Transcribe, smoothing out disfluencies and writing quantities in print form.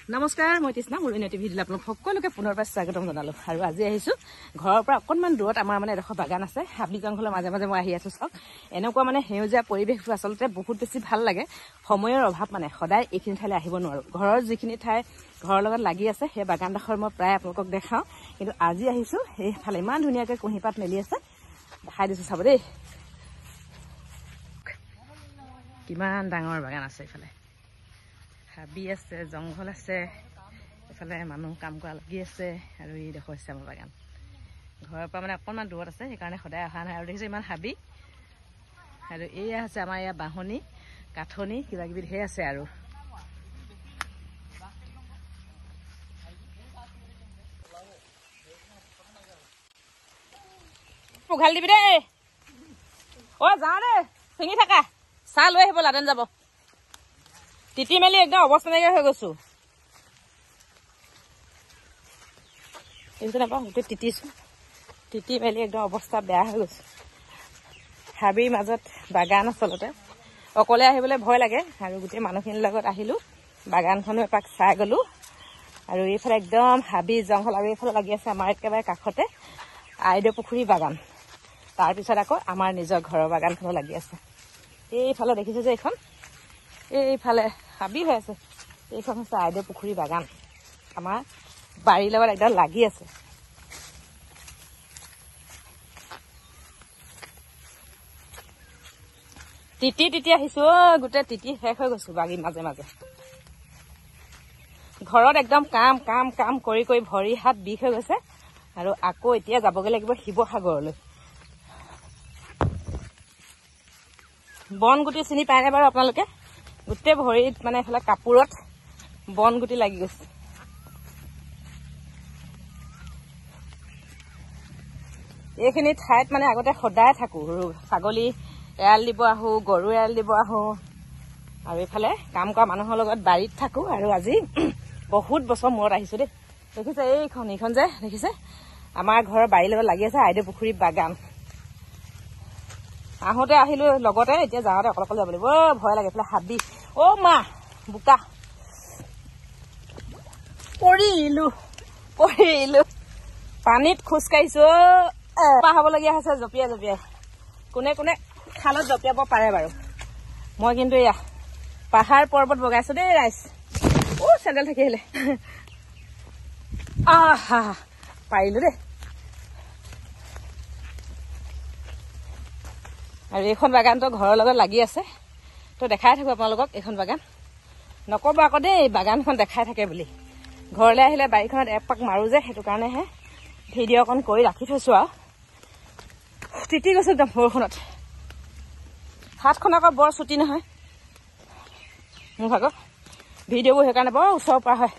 নমস্কাৰ মই তৃষ্ণা মুৰুণী টিভিত আপোনালোক সকলোকে পুনৰবাৰ স্বাগতম জনালো আৰু আজি আহিছো ঘৰৰ পৰা অকণমান দূৰত আমাৰ মানে এডোখৰ বাগান আছে হাবি জংঘলৰ মাজে মাজে মই আহি আছো চাওক এনেকুৱা মানে সেউজীয়া পৰিৱেশটো আচলতে বহুত বেছি ভাল লাগে সময়ৰ অভাৱ মানে সদায় এইখিনি ঠাইলৈ আহিব নোৱাৰো ঘৰৰ যিখিনি ঠাই ঘৰৰ লগত লাগি আছে সেই বাগানডোখৰ মই প্ৰায় আপোনালোকক দেখাওঁ কিন্তু আজি আহিছো এইফালে ইমান ধুনীয়াকৈ কুঁহিপাত মেলি আছে দেখাই দিছো চাব দেই কিমান ডাঙৰ বাগান আছে এইফালে হাবি আছে জংঘল আছে এফালে মানুহ কাম কৰা লাগি আছে আৰু এই দেখো আছে আমাৰ বাগান ঘৰৰ পৰা মানে অকণমান দূৰত আছে সেইকাৰণে সদায় অহা নাই আৰু দেখিছে ইমান হাবি আৰু এয়া আছে আমাৰ ইয়াৰ বাহনি কাঠনি কিবা কিবি ধেৰ আছে আৰু উঘাল দিবি দেই অ যাওঁ দেই চিঙি থাকা চাহ লৈ আহিব লাদেন যাব তিতি মেলি একদম অৱস্থা নাইকিয়া হৈ গৈছো নাপাওঁ গোটেই তিতিছো তিতি মেলি একদম অৱস্থা বেয়া হৈ গৈছে হাবিৰ মাজত বাগান আচলতে অকলে আহিবলৈ ভয় লাগে আৰু গোটেই মানুহখিনিৰ লগত আহিলো বাগানখনো এপাক চাই গলো আৰু এইফালে একদম হাবি জংঘল আৰু এইফালে লাগি আছে আমাৰ একেবাৰে কাষতে আইদেউ পুখুৰী বাগান তাৰপিছত আকৌ আমাৰ নিজৰ ঘৰৰ বাগানখনো লাগি আছে এইফালে দেখিছে যে এইফালে হাবি হৈ আছে এইখন হৈছে আইদেউ পুখুৰী বাগান আমাৰ বাৰীৰ লগত একদম লাগি আছে তিতি আহিছো গোটেই তিতি শেষ হৈ গৈছো বাগিৰ মাজে মাজে ঘৰত একদম কাম কৰি ভৰি হাত বিষ হৈ গৈছে আৰু আকৌ এতিয়া যাবগৈ লাগিব শিৱসাগৰলৈ বনগুটি চিনি পায়নে বাৰু আপোনালোকে গোটেই ভৰিত মানে এইফালে কাপোৰত বনগুটি লাগি গৈছে এইখিনি ঠাইত মানে আগতে সদায় থাকো ছাগলী এৰাল দিব আহো গৰু এৰাল দিব আহো আৰু এইফালে কাম কৰা মানুহৰ লগত বাৰীত থাকো আৰু আজি বহুত বছৰ মূৰত আহিছো দেই দেখিছে এইখন যে দেখিছে আমাৰ ঘৰৰ বাৰীৰ লগত লাগি আছে আইদেউ পুখুৰী বাগান আহোঁতে আহিলো লগতে এতিয়া যাওঁতে অকলে যাব লাগিব ভয় লাগে এইফালে হাবি অ মা বোকা পৰিলো পানীত খোজকাঢ়িছো হবলগীয়া হৈছে জঁপিয়াই কোনে খালত জঁপিয়াব পাৰে বাৰু মই কিন্তু এয়া পাহাৰ পৰ্বত বগাইছো দেই ৰাইজ চেণ্ডেল থাকি আহিলে পাৰিলো দেই আৰু এইখন বাগানটো ঘৰৰ লগত লাগি আছে তো দেখাই থাকো আপোনালোকক এইখন বাগান নকব আকৌ দেই বাগানখন দেখাই থাকে বুলি ঘৰলৈ আহিলে বাৰীখনত এপাক মাৰো যে সেইটো কাৰণেহে ভিডিঅ' অকণ কৰি ৰাখি থৈছো আৰু তিতি গৈছো একদম বৰষুণত হাতখন আকৌ বৰ চুটি নহয় মোৰ ভাগৰ ভিডিঅ'বোৰ সেইকাৰণে বৰ ওচৰৰ পৰা হয়